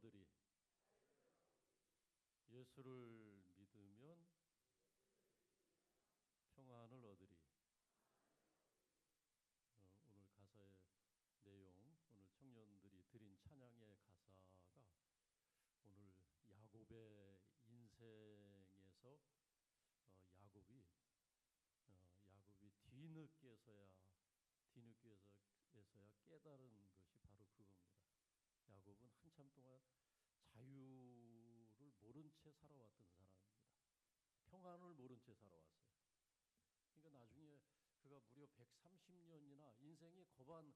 얻으리. 예수를 믿으면 평안을 얻으리. 오늘 가사의 내용, 오늘 청년들이 드린 찬양의 가사가 오늘 야곱의 인생에서 야곱이 뒤늦게서야 깨달은 것이 바로 그겁니다. 야곱은 한참 동안 자유를 모른 채 살아왔던 사람입니다. 평안을 모른 채 살아왔어요. 그러니까 나중에 그가 무려 130년이나 인생을 거반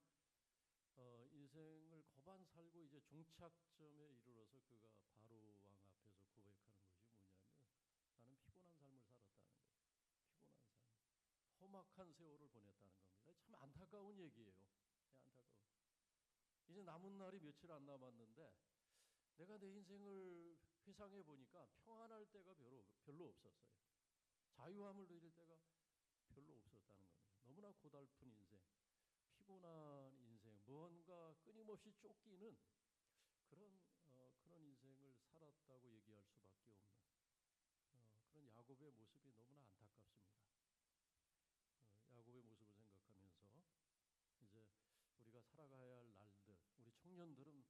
살고 이제 종착점에 이르러서 그가 바로 왕 앞에서 고백하는 것이 뭐냐면 나는 피곤한 삶을 살았다는 거예요. 피곤한 삶, 험악한 세월을 보냈다는 겁니다. 참 안타까운 얘기예요. 안타까운. 이제 남은 날이 며칠 안 남았는데 내가 내 인생을 회상해 보니까 평안할 때가 별로 없었어요. 자유함을 누릴 때가 별로 없었다는 겁니다. 너무나 고달픈 인생, 피곤한 인생, 뭔가 끊임없이 쫓기는 그런 인생을 살았다고 얘기할 수밖에 없는 그런 야곱의 모습이 너무나 안타깝습니다. 야곱의 모습을 생각하면서 이제 우리가 살아가야 할 날들, 우리 청년들은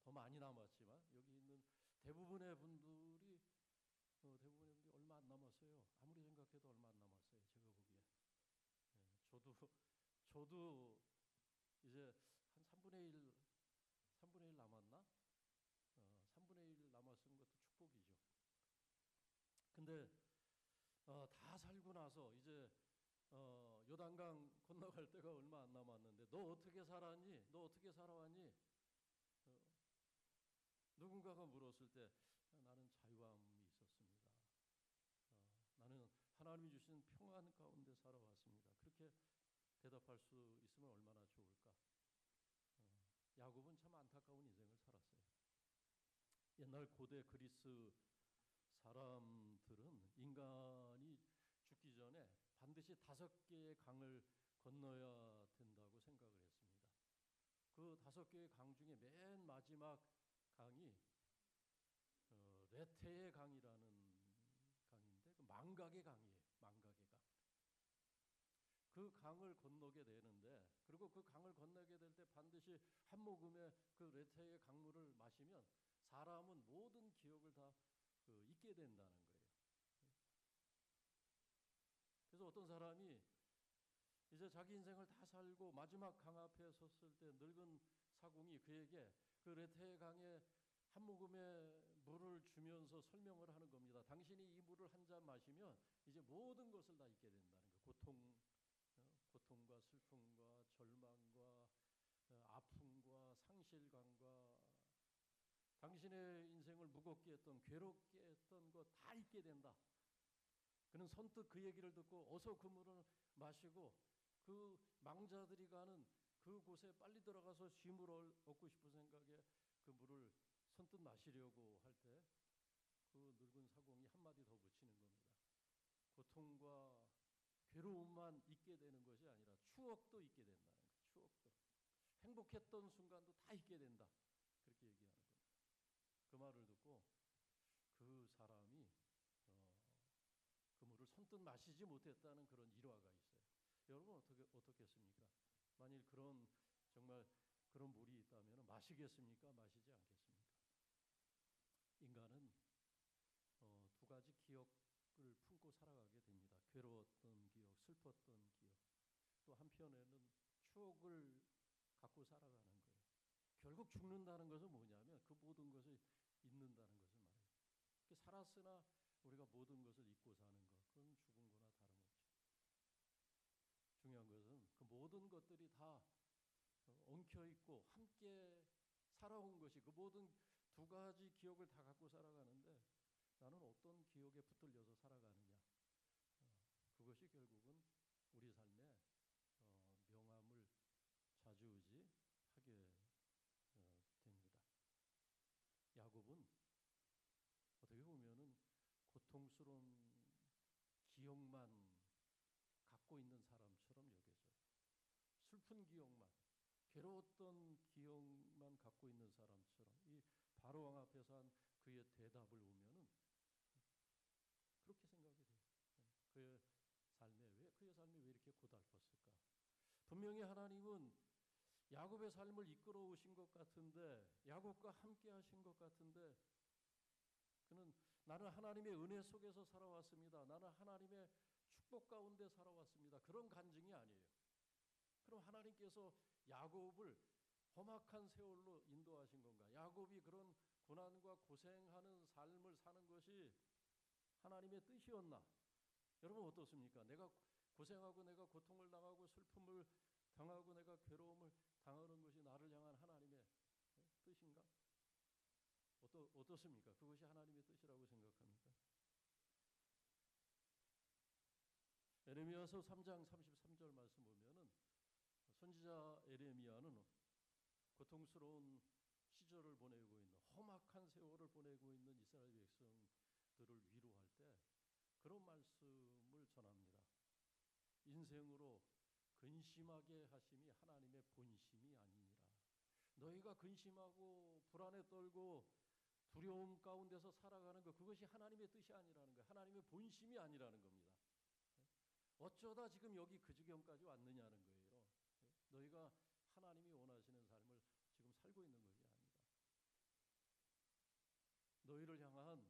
더 많이 남았지만 여기 있는 대부분의 분들이 얼마 안 남았어요. 아무리 생각해도 얼마 안 남았어요. 제가 보기에. 저도 이제 한 3분의 1 남았나? 3분의 1 남았은 것도 축복이죠. 근데 다 살고 나서 이제 요단강 건너갈 때가 얼마 안 남았는데 너 어떻게 살았니? 너 어떻게 살아왔니? 누군가가 물었을 때 나는 자유함이 있었습니다. 나는 하나님이 주신 평안 가운데 살아왔습니다. 그렇게 대답할 수 있으면 얼마나 좋을까. 야곱은 참 안타까운 인생을 살았어요. 옛날 고대 그리스 사람들은 인간이 죽기 전에 반드시 5개의 강을 건너야 된다고 생각을 했습니다. 그 5개의 강 중에 맨 마지막 강이 레테의 강이라는 강인데 그 망각의 강이에요. 망각의 강. 그 강을 건너게 되는데 그리고 그 강을 건너게 될 때 반드시 한 모금의 그 레테의 강물을 마시면 사람은 모든 기억을 다 잊게 된다는 거예요. 그래서 어떤 사람이 이제 자기 인생을 다 살고 마지막 강 앞에 섰을 때 늙은 사공이 그에게 그 레테의 강에 한 모금의 물을 주면서 설명을 하는 겁니다. 당신이 이 물을 한 잔 마시면 이제 모든 것을 다 잊게 된다는 거예요. 고통과 슬픔과 절망과 아픔과 상실감과 당신의 인생을 무겁게 했던 괴롭게 했던 것 다 잊게 된다. 그는 선뜻 그 얘기를 듣고 어서 그 물을 마시고 그 망자들이 가는 그곳에 빨리 들어가서 쉼을 얻고 싶은 생각에 그 물을 선뜻 마시려고 할 때 그 늙은 사공이 한마디 더 붙이는 겁니다. 고통과 괴로움만 잊게 되는 것이 아니라 추억도 잊게 된다는 거예요. 추억도. 행복했던 순간도 다 잊게 된다. 그렇게 얘기하는 겁니다. 그 말을 듣고 그 사람이 그 물을 선뜻 마시지 못했다는 그런 일화가 있어요. 여러분 어떻겠습니까? 만일 정말 그런 물이 있다면 마시겠습니까? 마시지 않겠습니까? 인간은 2가지 기억을 품고 살아가게 됩니다. 괴로웠던 기억, 슬펐던 기억. 또 한편에는 추억을 갖고 살아가는 거예요. 결국 죽는다는 것은 뭐냐면 그 모든 것을 잊는다는 것을 말해요. 살았으나 우리가 모든 것을 잊고 사는 것, 그건 죽은 거나 다름없죠. 중요한 것은 그 모든 것들이 다 엉켜있고 함께 살아온 것이 그 모든 2가지 기억을 다 갖고 살아가는데 나는 어떤 기억에 붙들려서 살아가느냐. 그것이 결국은 우리 삶에 명암을 좌지우지하게 됩니다. 야곱은 어떻게 보면은 고통스러운 기억만 갖고 있는 사람처럼 여겨져요. 슬픈 기억만, 괴로웠던 기억만 무엇만 갖고 있는 사람처럼 이 바로 왕 앞에서 한 그의 대답을 보면은 그렇게 생각이 돼요. 그의 삶이 왜 이렇게 고달팠을까? 분명히 하나님은 야곱의 삶을 이끌어 오신 것 같은데, 야곱과 함께 하신 것 같은데, 그는 나는 하나님의 은혜 속에서 살아왔습니다. 나는 하나님의 축복 가운데 살아왔습니다. 그런 간증이 아니에요. 그럼 하나님께서 야곱을 험악한 세월로 인도하신 건가? 야곱이 그런 고난과 고생하는 삶을 사는 것이 하나님의 뜻이었나? 여러분 어떻습니까? 내가 고생하고 내가 고통을 당하고 슬픔을 당하고 내가 괴로움을 당하는 것이 나를 향한 하나님의 뜻인가? 어떻습니까? 그것이 하나님의 뜻이라고 생각합니까? 에레미야서 3장 33절 말씀 보면은 선지자 에레미야는 고통스러운 시절을 보내고 있는 험악한 세월을 보내고 있는 이스라엘 백성들을 위로할 때 그런 말씀을 전합니다. 인생으로 근심하게 하심이 하나님의 본심이 아니니라. 너희가 근심하고 불안에 떨고 두려움 가운데서 살아가는 것, 그것이 하나님의 뜻이 아니라는 거예요. 하나님의 본심이 아니라는 겁니다. 어쩌다 지금 여기 그 지경까지 왔느냐는 거예요. 너희가 하나님이 원하시는 삶을 지금 살고 있는 것이 아니다. 너희를 향한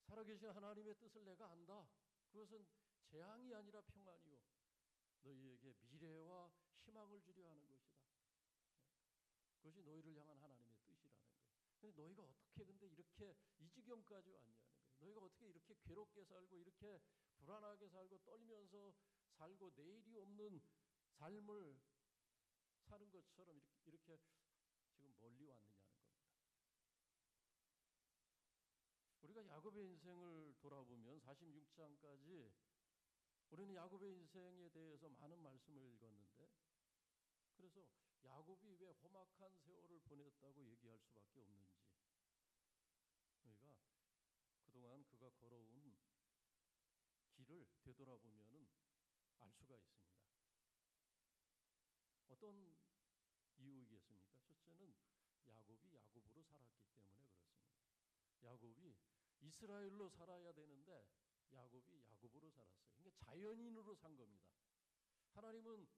살아계신 하나님의 뜻을 내가 안다. 그것은 재앙이 아니라 평안이요 너희에게 미래와 희망을 주려 하는 것이다. 그것이 너희를 향한 하나님의 뜻이라는 거예요. 근데 너희가 어떻게 근데 이렇게 이 지경까지 왔냐는 거예요. 너희가 어떻게 이렇게 괴롭게 살고 이렇게 불안하게 살고 떨면서 살고 내일이 없는 삶을 사는 것처럼 이렇게 지금 멀리 왔느냐는 겁니다. 우리가 야곱의 인생을 돌아보면 46장까지 우리는 야곱의 인생에 대해서 많은 말씀을 읽었는데, 그래서 야곱이 왜 험악한 세월을 보냈다고 얘기할 수밖에 없는지 우리가 그동안 그가 걸어온 길을 되돌아보면은 알 수가 있습니다. 어떤 이유이겠습니까? 첫째는 야곱이 야곱으로 살았기 때문에 그렇습니다. 야곱이 이스라엘로 살아야 되는데 야곱이 야곱으로 살았어요. 그러니까 자연인으로 산 겁니다. 하나님은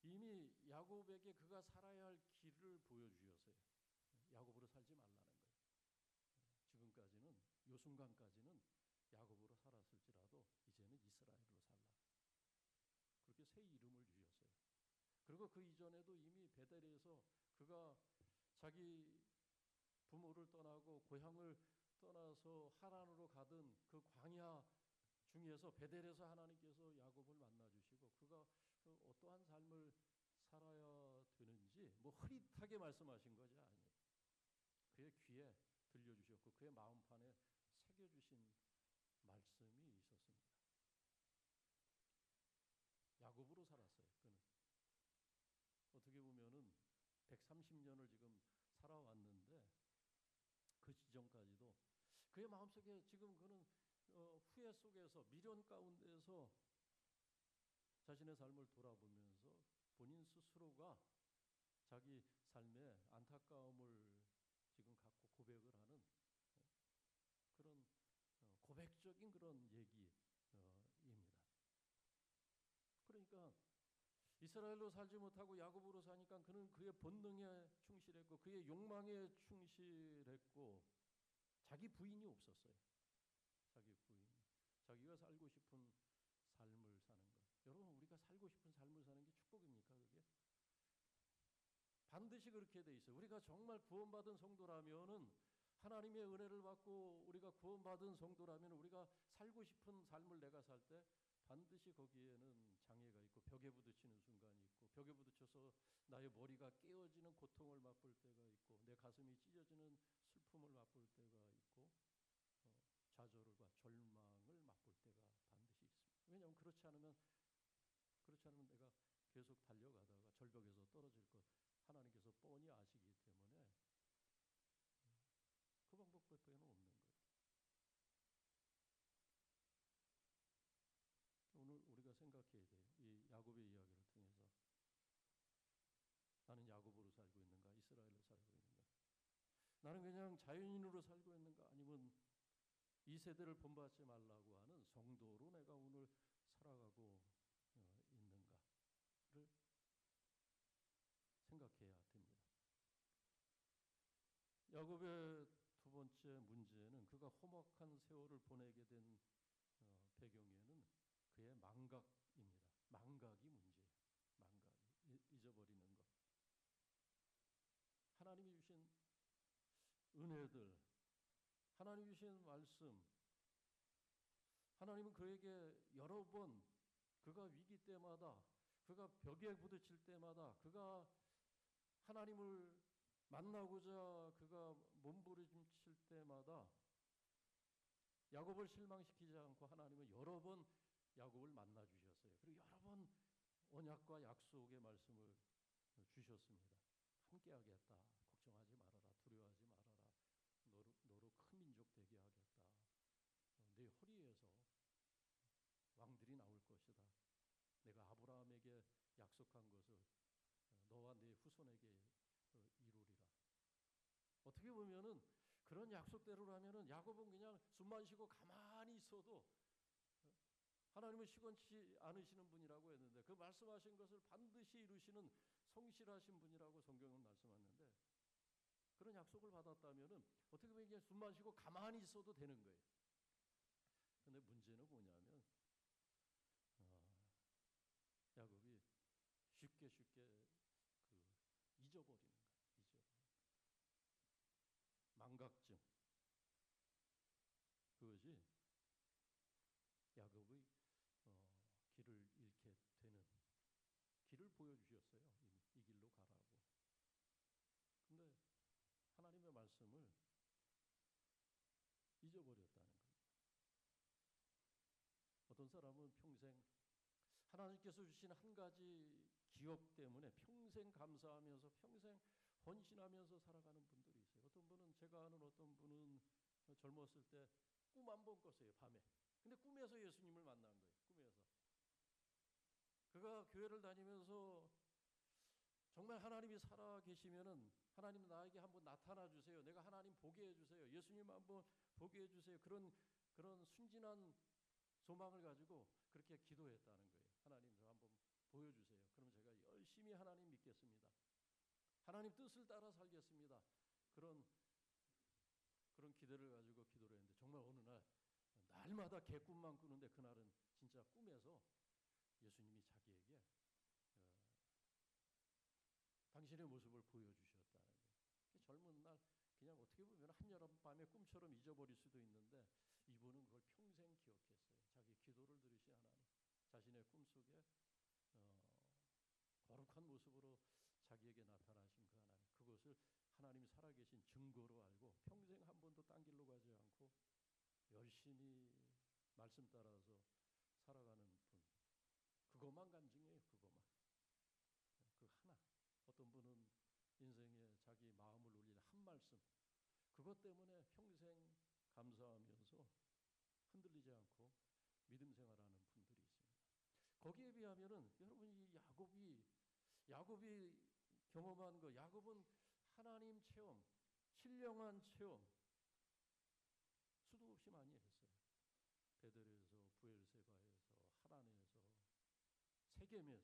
이미 야곱에게 그가 살아야 할 길을 보여주셨어요. 야곱으로 살지 말라는 거예요. 지금까지는 요 순간까지는 야곱으로 살았을지라도 이제는 이스라엘로 살라. 그렇게 새 이름을 주셨어요. 그리고 그 이전에도 이미 베델에서 그가 자기 부모를 떠나고 고향을 떠나서 하란으로 가던 그 광야 중에서 베델에서 하나님께서 야곱을 만나 주시고 그가 어떠한 삶을 살아야 되는지 뭐 흐릿하게 말씀하신 것이 아니에요. 그의 귀에 들려주셨고 그의 마음판에 새겨주신 말씀이 있었습니다. 야곱으로 살았어요. 그는 어떻게 보면은 130년을 지금 살아왔는데 그 지점까지도 그의 마음속에 지금 그는 후회 속에서 미련 가운데서 자신의 삶을 돌아보면서 본인 스스로가 자기 삶의 안타까움을 지금 갖고 고백을 하는 그런 고백적인 그런 얘기입니다. 그러니까 이스라엘로 살지 못하고 야곱으로 사니까 그는 그의 본능에 충실했고 그의 욕망에 충실했고 자기 부인이 없었어요. 자기 부인. 자기가 살고 싶은 삶을 사는 것. 여러분 우리가 살고 싶은 삶을 사는 게 축복입니까? 그게? 반드시 그렇게 돼 있어요. 우리가 정말 구원받은 성도라면은 하나님의 은혜를 받고 우리가 구원받은 성도라면 우리가 살고 싶은 삶을 내가 살 때 반드시 거기에는 장애가 있고 벽에 부딪히는 순간이 있고 벽에 부딪혀서 나의 머리가 깨어지는 고통을 맛볼 때가 있고 내 가슴이 찢어지는 슬픔을 맛볼 때가 있고 좌절과 절망을 맛볼 때가 반드시 있습니다. 왜냐하면 그렇지 않으면 내가 계속 달려가다가 절벽에서 떨어질 것 하나님께서 뻔히 아시기 때문에 그 방법밖에는 없는 거예요. 오늘 우리가 생각해야 돼요. 이 야곱의 이야기를 통해서 나는 야곱으로 살고 있는가 이스라엘로 나는 그냥 자연인으로 살고 있는가, 아니면 이 세대를 본받지 말라고 하는 성도로 내가 오늘 살아가고 있는가를 생각해야 됩니다. 야곱의 두 번째 문제는 그가 험악한 세월을 보내게 된 배경에는 그의 망각입니다. 망각이 문제예요. 망각이 잊어버리는 것. 하나님이 주신 은혜들, 하나님이 주신 말씀, 하나님은 그에게 여러 번 그가 위기 때마다, 그가 벽에 부딪힐 때마다, 그가 하나님을 만나고자 그가 몸부림칠 때마다 야곱을 실망시키지 않고 하나님은 여러 번 야곱을 만나 주셨어요. 그리고 여러 번 언약과 약속의 말씀을 주셨습니다. 함께 하겠다. 걱정하지 말아라. 두려워하지 말아라. 너로 큰 민족 되게 하겠다. 내 허리에서 왕들이 나올 것이다. 내가 아브라함에게 약속한 것을 너와 네 후손에게 이루리라. 어떻게 보면은 그런 약속대로라면은 야곱은 그냥 숨만 쉬고 가만히 있어도 하나님은 시건치 않으시는 분이라고 했는데, 그 말씀하신 것을 반드시 이루시는 성실하신 분이라고 성경은 말씀하는데, 그런 약속을 받았다면은 어떻게 보면 그냥 숨만 쉬고 가만히 있어도 되는 거예요. 근데 문제는 뭐냐면 야곱이 쉽게 잊어버리는 거예요. 망각증. 그것이 야곱의 길을 잃게 되는, 길을 보여주셨어요. 이미 이 길로 가라고. 근데 하나님의 말씀을 잊어버렸다는 겁니다. 어떤 사람은 평생 하나님께서 주신 한 가지 기업 때문에 평생 감사하면서 평생 헌신하면서 살아가는 분들이 있어요. 어떤 분은, 제가 아는 어떤 분은 젊었을 때 꿈 한 번 꿨어요, 밤에. 근데 꿈에서 예수님을 만난 거예요. 꿈에서. 그가 교회를 다니면서 정말 하나님이 살아 계시면은 하나님 나에게 한번 나타나 주세요. 내가 하나님 보게 해 주세요. 예수님 한번 보게 해 주세요. 그런 순진한 소망을 가지고 그렇게 기도했다는 거예요. 하나님 저 한번 보여주세요. 그럼 제가 열심히 하나님 믿겠습니다. 하나님 뜻을 따라 살겠습니다. 그런 기대를 가지고 기도를 했는데, 정말 어느 날 날마다 개꿈만 꾸는데 그날은 진짜 꿈에서 예수님이 자기에게 당신의 모습을 보여주셨다는 거예요. 젊은 날 그냥 어떻게 보면 한여름밤에 꿈처럼 잊어버릴 수도 있는데, 이분은 그걸 평생 기억했어요. 자기 기도를 들으신 하나님, 자신의 꿈속에 거룩한 모습으로 자기에게 나타나신 그 하나님, 그것을 하나님이 살아계신 증거로 알고 평생 한 번도 딴 길로 가지 않고 열심히 말씀 따라서 살아가는 분, 그것만 간증해요. 그것만. 그 하나. 어떤 분은 인생에 자기 마음을 울리는 한 말씀, 그것 때문에 평생 감사하면서 흔들리지 않고 믿음 생활하는 분들이 있습니다. 거기에 비하면은 여러분, 이 야곱이 경험한 거, 야곱은 하나님 체험, 신령한 체험 수도 없이 많이 했어요. 베델에서, 부엘세바에서, 하란에서, 세겜에서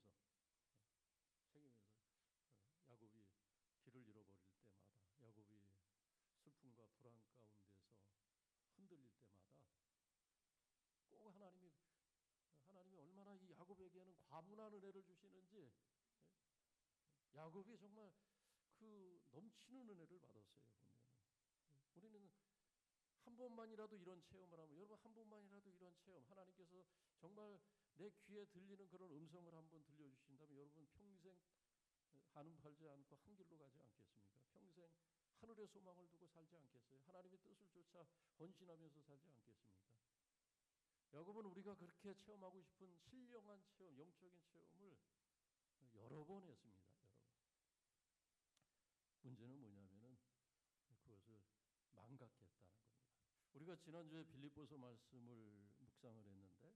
야곱이 길을 잃어버릴 때마다, 야곱이 슬픔과 불안 가운데서 흔들릴 때마다 꼭 하나님이 얼마나 이 야곱에게는 과분한 은혜를 주시는지, 야곱이 정말 그 넘치는 은혜를 받았어요. 보면은 우리는 한 번만이라도 이런 체험을 하면, 여러분 한 번만이라도 이런 체험, 하나님께서 정말 내 귀에 들리는 그런 음성을 한번 들려주신다면 여러분 평생 한음 팔지 않고 한 길로 가지 않겠습니까? 평생 하늘의 소망을 두고 살지 않겠어요? 하나님의 뜻을 쫓아 헌신하면서 살지 않겠습니까? 야곱은 우리가 그렇게 체험하고 싶은 신령한 체험, 영적인 체험을 여러 번 했습니다. 여러 번. 문제는 뭐냐면은 그것을 망각했다는 겁니다. 우리가 지난주에 빌립보서 말씀을 묵상을 했는데,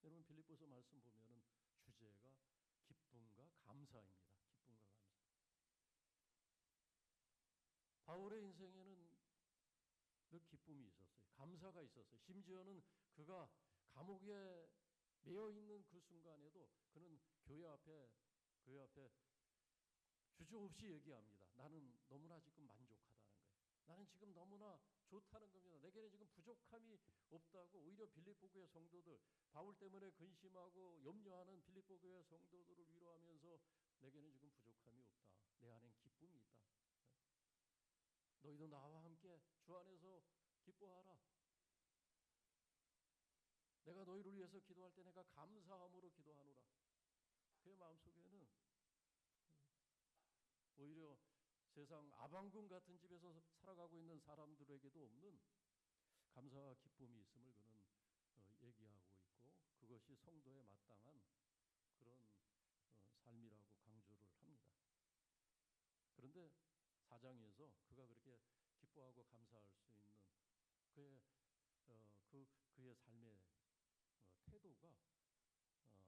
여러분 빌립보서 말씀 보면은 주제가 기쁨과 감사입니다. 기쁨과 감사. 바울의 인생에는 늘 기쁨이 있었어요. 감사가 있었어요. 심지어는 그가 감옥에 매여 있는 그 순간에도 그는 교회 앞에 주저없이 얘기합니다. 나는 너무나 지금 만족하다는 거예요. 나는 지금 너무나 좋다는 겁니다. 내게는 지금 부족함이 없다고. 오히려 빌립보 교회 성도들, 바울 때문에 근심하고 염려하는 빌립보 교회 성도들을 위로하면서 내게는 지금 부족함이 없다. 내 안엔 기쁨이 있다. 너희도 나와 함께 주 안에서 기뻐하라. 내가 너희를 위해서 기도할 때 내가 감사함으로 기도하노라. 그의 마음속에는 오히려 세상 아방궁 같은 집에서 살아가고 있는 사람들에게도 없는 감사와 기쁨이 있음을 그는 얘기하고 있고, 그것이 성도에 마땅한 그런 삶이라고 강조를 합니다. 그런데 4장에서 그가 그렇게 기뻐하고 감사할 수 있는 그의 삶의 태도가 이제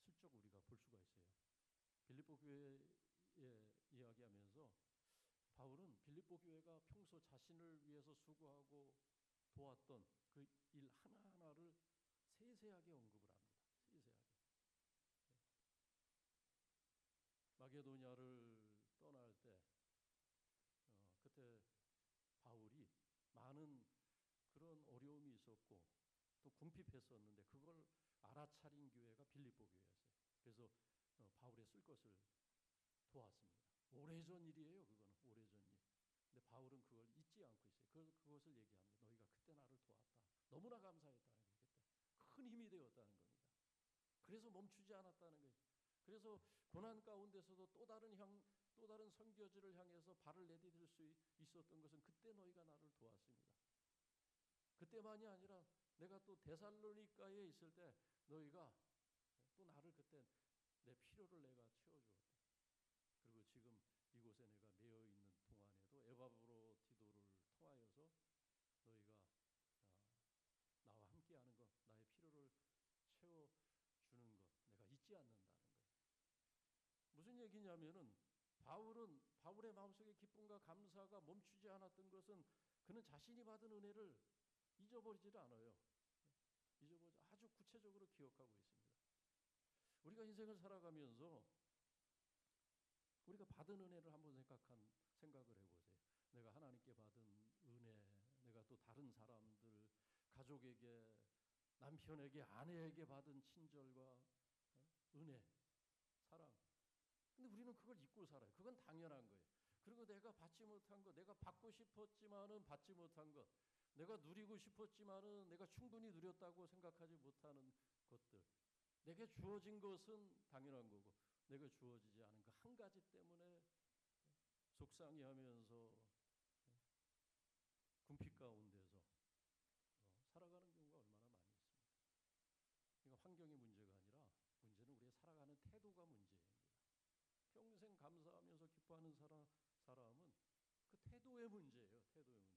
슬쩍 우리가 볼 수가 있어요. 빌립보 교회에 이야기하면서 바울은 빌립보 교회가 평소 자신을 위해서 수고하고 도왔던 그 일 하나하나를 세세하게 언급을 합니다. 세세하게. 마게도냐를 떠날 때 그때 바울이 많은 그런 어려움이 있었고 또 궁핍했었는데 그걸 알아차린 교회가 빌립보 교회였어요. 그래서 바울의 쓸 것을 도왔습니다. 오래전 일이에요. 그거는 오래전 일. 근데 바울은 그걸 잊지 않고 있어요. 그것을 얘기합니다. 너희가 그때 나를 도왔다. 너무나 감사했다는 거예요. 그때 큰 힘이 되었다는 겁니다. 그래서 멈추지 않았다는 거예요. 그래서 고난 가운데서도 또 다른 선교지를 향해서 발을 내디딜 수 있었던 것은 그때 너희가 나를 도왔습니다. 그때만이 아니라 내가 또 데살로니가에 있을 때 너희가 또 나를 그때 내 필요를 내가 채워주었다. 그리고 지금 이곳에 내가 매여 있는 동안에도 에바브로디도를 통하여서 너희가 나와 함께하는 것, 나의 필요를 채워주는 것, 내가 잊지 않는다는 거예요. 무슨 얘기냐면은 바울의 마음속의 기쁨과 감사가 멈추지 않았던 것은 그는 자신이 받은 은혜를 잊어버리지를 않아요. 잊어버리지 아주 구체적으로 기억하고 있습니다. 우리가 인생을 살아가면서 우리가 받은 은혜를 한번 생각을 해보세요. 내가 하나님께 받은 은혜, 내가 또 다른 사람들, 가족에게, 남편에게, 아내에게 받은 친절과 은혜, 사랑. 근데 우리는 그걸 잊고 살아요. 그건 당연한 거예요. 그리고 내가 받지 못한 것, 내가 받고 싶었지만은 받지 못한 것, 내가 누리고 싶었지만은 내가 충분히 누렸다고 생각하지 못하는 것들, 내게 주어진 것은 당연한 거고 내가 주어지지 않은 그 한 가지 때문에 속상해하면서 궁핍 가운데서 살아가는 경우가 얼마나 많이 있습니까? 그러니까 환경의 문제가 아니라 문제는 우리의 살아가는 태도가 문제입니다. 평생 감사하면서 기뻐하는 사람은 그 태도의 문제예요. 태도의 문제.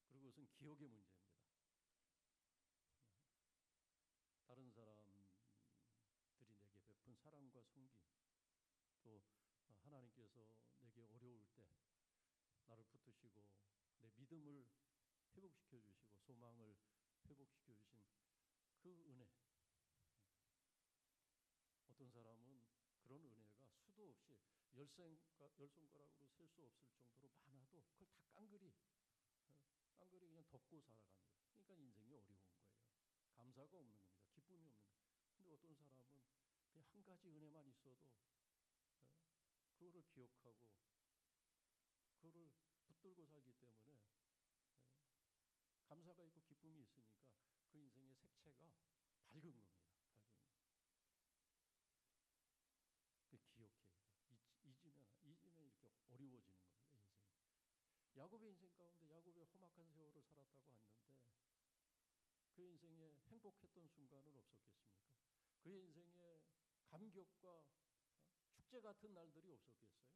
그리고 그것은 기억의 문제입니다. 다른 사람들이 내게 베푼 사랑과 섬김, 또 하나님께서 내게 어려울 때 나를 붙드시고 내 믿음을 회복시켜 주시고 소망을 회복시켜 주신 그 은혜. 어떤 사람은 그런 은혜가 수도 없이 열 손가락으로 셀 수 없을 정도로 많아도 그걸 다 깡그리 그냥 덮고 살아갑니다. 그러니까 인생이 어려운 거예요. 감사가 없는 겁니다. 기쁨이 없는 거예요. 근데 어떤 사람은 그냥 한 가지 은혜만 있어도 그거를 기억하고 그거를 붙들고 살기 때문에 감사가 있고 기쁨이 있으니까 그 인생의 색채가 밝은 겁니다. 밝은 거. 기억해야 돼. 잊으면 이렇게 어려워지는 겁니다. 인생이. 야곱의 인생 가운데 야곱의 험악한 세월을 살았다고 했는데 그 인생에 행복했던 순간은 없었겠습니까? 그의 인생에 감격과 축제 같은 날들이 없었겠어요?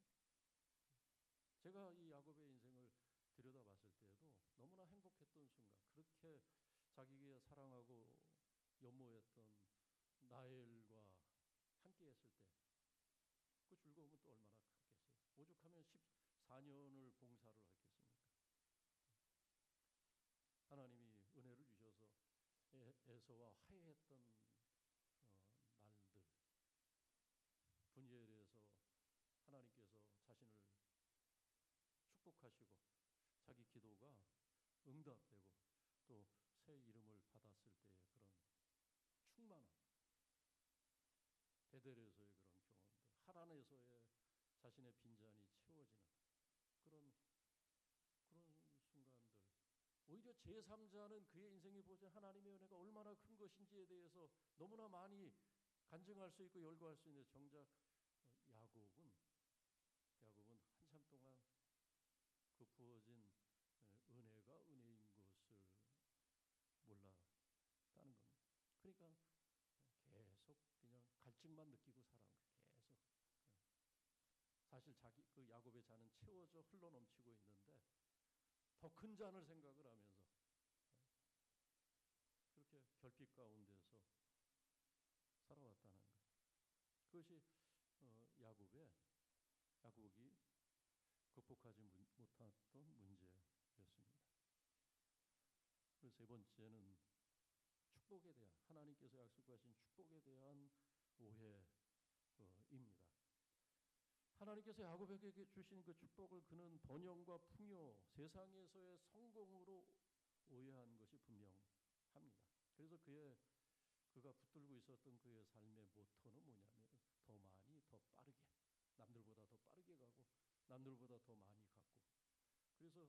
제가 이 야곱의 인생을 들여다봤을 때에도 너무나 행복했던 순간, 그렇게 자기가 사랑하고 연모했던 라헬과 함께했을 때 그 즐거움은 또 얼마나 컸겠어요? 오죽하면 4년을 봉사를 했겠습니까? 하나님이 은혜를 주셔서 에서와 화해했던 날들, 분이엘에서 하나님께서 자신을 축복하시고 자기 기도가 응답되고 또 새 이름을 받았을 때의 그런 충만함, 베델에서의 그런 경험들, 하란에서의 자신의 빈잔이 채워지는 그런 순간들, 오히려 제3자는 그의 인생에 보자 하나님의 은혜가 얼마나 큰 것인지에 대해서 너무나 많이 간증할 수 있고 열거할 수 있는데, 정작 야곱은 한참 동안 그 부어진 은혜가 은혜인 것을 몰랐다는 겁니다. 그러니까 계속 그냥 갈증만 느끼고 살아온 거예요. 계속. 사실 자기 그 야곱의 잔은 채워져 흘러 넘치고 있는데 더 큰 잔을 생각을 하면서 그렇게 결핍 가운데서 살아왔다는 거예요. 그것이 야곱이 극복하지 못했던 문제였습니다. 그리고 세 번째는 축복에 대한, 하나님께서 약속하신 축복에 대한 오해입니다. 하나님께서 야곱에게 주신 그 축복을 그는 번영과 풍요, 세상에서의 성공으로 오해한 것이 분명합니다. 그래서 그가 붙들고 있었던 그의 삶의 모토는 뭐냐면 더 많이, 더 빠르게, 남들보다 더 빠르게 가고 남들보다 더 많이 갖고, 그래서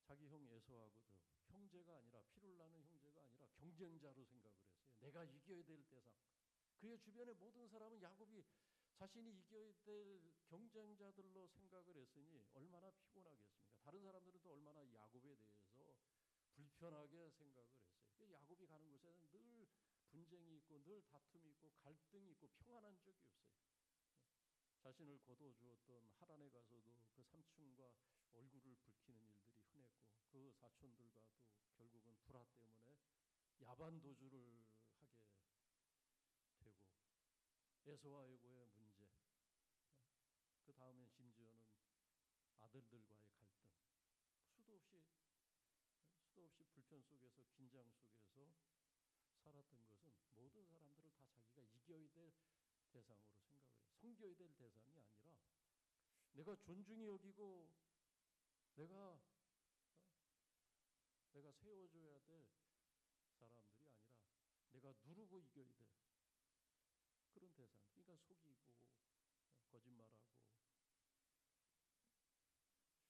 자기 형 에서하고도 형제가 아니라, 피를 나는 형제가 아니라 경쟁자로 생각을 했어요. 내가 이겨야 될 대상. 그의 주변의 모든 사람은 야곱이 자신이 이겨야 될 경쟁자들로 생각을 했으니 얼마나 피곤하겠습니까? 다른 사람들은 또 얼마나 야곱에 대해서 불편하게 생각을 했어요. 그래서 야곱이 가는 곳에는 늘 분쟁이 있고 늘 다툼이 있고 갈등이 있고 평안한 적이 없어요. 자신을 거둬주었던 하란에 가서도 그 삼촌과 얼굴을 붉히는 일들이 흔했고, 그 사촌들과도 결국은 불화 때문에 야반 도주를 하게 되고, 에서와 야곱의 문제, 그 다음엔 심지어는 아들들과의 갈등, 수도 없이 불편 속에서, 긴장 속에서 살았던 것은 모든 사람들을 다 자기가 이겨야 될 대상으로 생각을 해요. 섬겨야 될 대상이 아니라, 내가 존중히 여기고 내가 세워줘야 될 사람들이 아니라 내가 누르고 이겨야 될 그런 대상. 그러니까 속이고 거짓말하고.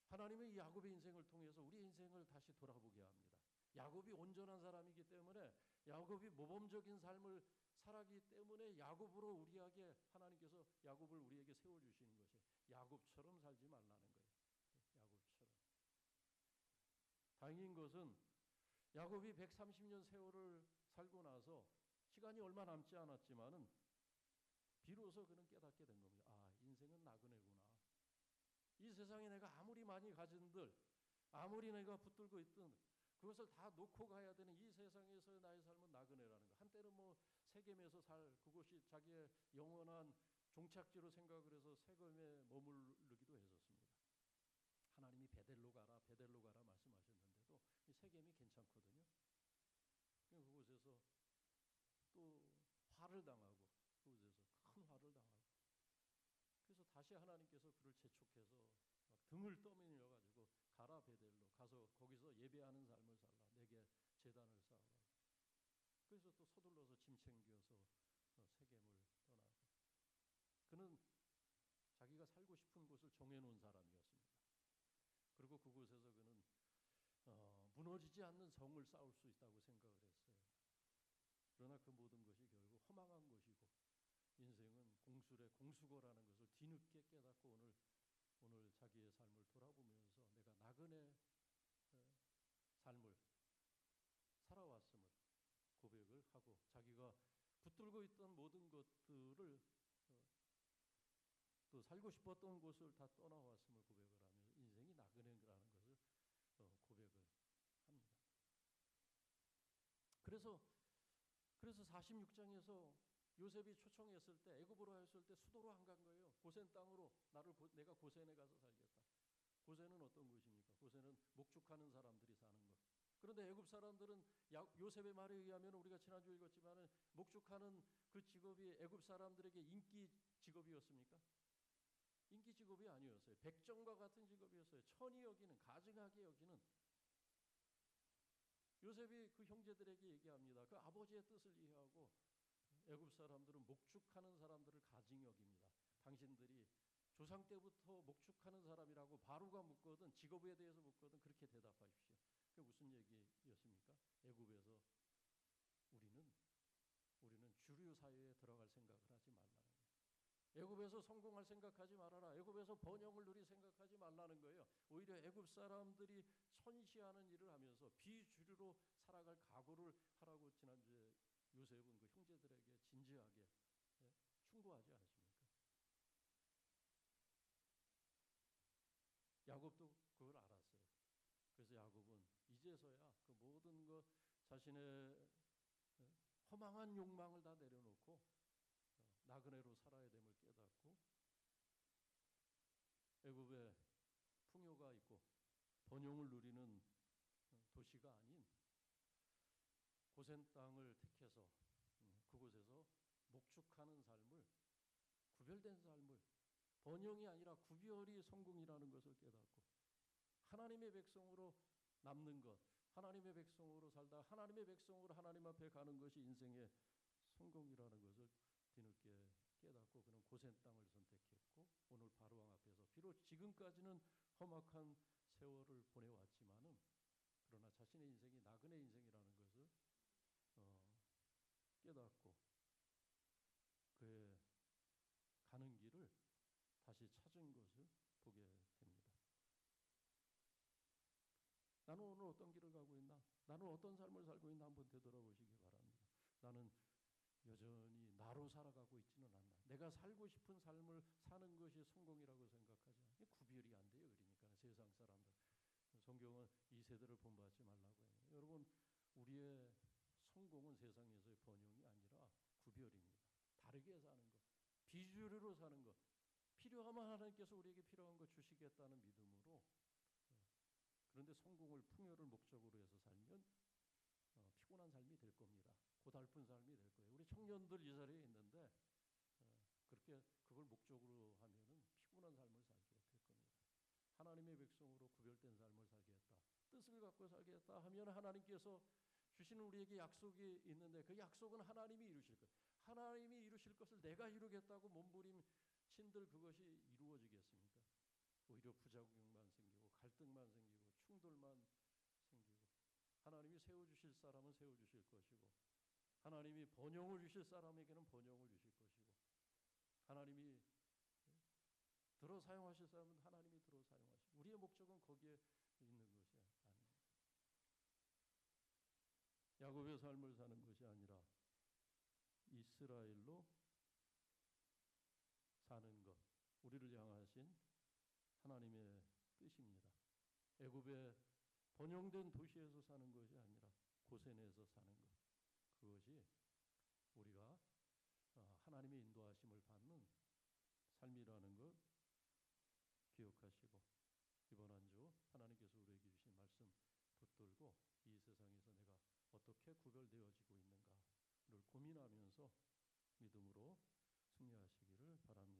하나님의 이 야곱의 인생을 통해서 우리 인생을 다시 돌아보게 합니다. 야곱이 온전한 사람이기 때문에, 야곱이 모범적인 삶을 살았기 때문에 야곱으로 우리에게 하나님께서 야곱을 우리에게 세워주시는 것이, 야곱처럼 살지 말라는 거예요. 야곱처럼. 다행인 것은 야곱이 130년 세월을 살고 나서 시간이 얼마 남지 않았지만은 비로소 그는 깨닫게 된 겁니다. 아, 인생은 나그네구나. 이 세상에 내가 아무리 많이 가진들, 아무리 내가 붙들고 있든 그것을 다 놓고 가야 되는 이 세상에서 나의 삶은 나그네라는 거. 한때는 뭐 세겜에서 그곳이 자기의 영원한 종착지로 생각을 해서 세겜에 머무르기도 했었습니다. 하나님이 베델로 가라 말씀하셨는데도 이 세겜이 괜찮거든요. 그곳에서 또 화를 당하고, 그곳에서 큰 화를 당하고, 그래서 다시 하나님께서 그를 재촉해서 막 등을 떠밀려 가지고 가라, 베델로 가서 거기서 예배하는 삶을 살라, 내게 제단을 쌓아라. 그래서 또 서둘러서 짐 챙겨서 세겜을 떠나고, 그는 자기가 살고 싶은 곳을 정해놓은 사람이었습니다. 그리고 그곳에서 그는 무너지지 않는 성을 쌓을 수 있다고 생각을 했어요. 그러나 그 모든 것이 결국 허망한 것이고, 인생은 공수거라는 것을 뒤늦게 깨닫고 오늘 자기의 삶을 돌아보면서 내가 나그네 삶을 살아왔음을 고백을 하고, 자기가 붙들고 있던 모든 것들을 또 살고 싶었던 곳을 다 떠나왔음을 고백을 하면서 인생이 나그네라는 것을 고백을 합니다. 그래서 46장에서 요셉이 초청했을 때, 애굽으로 했을 때 수도로 안 간 거예요. 고센 땅으로 내가 고센에 가서 살겠다. 고세는 어떤 것입니까? 고세는 목축하는 사람들이 사는 것. 그런데 애굽 사람들은 요셉의 말에 의하면 우리가 지난주 읽었지만은 목축하는 그 직업이 애굽 사람들에게 인기 직업이었습니까? 인기 직업이 아니었어요. 백정과 같은 직업이었어요. 천히 여기는, 가증하게 여기는. 요셉이 그 형제들에게 얘기합니다. 그 아버지의 뜻을 이해하고 애굽 사람들은 목축하는 사람들을 가증히 여깁니다. 당신들이 조상 때부터 목축하는 사람이라고 바로가 묻거든, 직업에 대해서 묻거든 그렇게 대답하십시오. 그게 무슨 얘기였습니까? 애굽에서 우리는 주류 사회에 들어갈 생각을 하지 말라는 거예요. 애굽에서 성공할 생각하지 말아라. 애굽에서 번영을 누릴 생각하지 말라는 거예요. 오히려 애굽 사람들이 천시하는 일을 하면서 비주류로 살아갈 각오를 하라고 지난주에 요셉은 그 형제들에게 진지하게 충고하지 않았습니까? 야곱도 그걸 알았어요. 그래서 야곱은 이제서야 그 모든 것 자신의 허망한 욕망을 다 내려놓고 나그네로 살아야 됨을 깨닫고 애굽에 풍요가 있고 번영을 누리는 도시가 아닌 고센 땅을 택해서 그곳에서 목축하는 삶을, 구별된 삶을, 번영이 아니라 구별이 성공이라는 것을 깨닫고 하나님의 백성으로 남는 것, 하나님의 백성으로 살다 하나님의 백성으로 하나님 앞에 가는 것이 인생의 성공이라는 것을 뒤늦게 깨닫고 그는 고센 땅을 선택했고 오늘 바로왕 앞에서 비록 지금까지는 험악한 세월을 보내왔지만은 그러나 자신의 인생이 나그네 인생이라는 것을 깨닫고 그의 가는 길을 다시 찾은 것을 보게 됩니다. 나는 오늘 어떤 길을 가고 있나? 나는 어떤 삶을 살고 있나 한번 되돌아보시기 바랍니다. 나는 여전히 나로 살아가고 있지는 않나. 내가 살고 싶은 삶을 사는 것이 성공이라고 생각하지 않아요. 구별이 안 돼요. 그러니까 세상 사람들. 성경은 이 세대를 본받지 말라고 해요. 여러분, 우리의 성공은 세상에서의 번영이 아니라 구별입니다. 다르게 사는 것, 비주류로 사는 것, 필요하면 하나님께서 우리에게 필요한 것 주시겠다는 믿음으로. 그런데 성공을, 풍요를 목적으로 해서 살면 피곤한 삶이 될 겁니다. 고달픈 삶이 될 거예요. 우리 청년들 이 자리에 있는데 그렇게 그걸 목적으로 하면은 피곤한 삶을 살게 될 겁니다. 하나님의 백성으로 구별된 삶을 살겠다, 뜻을 갖고 살겠다 하면 하나님께서 주시는 우리에게 약속이 있는데 그 약속은 하나님이 이루실 것. 하나님이 이루실 것을 내가 이루겠다고 몸부림친들 그것이 이루어지겠습니까? 오히려 부작용만 생기고 갈등만 생기고 충돌만 생기고 하나님이 세워주실 사람은 세워주실 것이고 하나님이 번영을 주실 사람에게는 번영을 주실 것이고 하나님이 들어 사용하실 사람은 하나님이 들어 사용하시고 우리의 목적은 거기에 있는 것이 아닙니다. 야곱의 삶을 사는 것이 아니라 이스라엘로 사는 것, 우리를 향하신 하나님의 뜻입니다. 애굽의 번영된 도시에서 사는 것이 아니라 고센에서 사는 것, 그것이 우리가 하나님의 인도하심을 받는 삶이라는 것 기억하시고 이번 한 주 하나님께서 우리에게 주신 말씀 붙들고 이 세상에서 내가 어떻게 구별되어지고 있는가를 고민하면서 믿음으로 승리하시기를 바랍니다.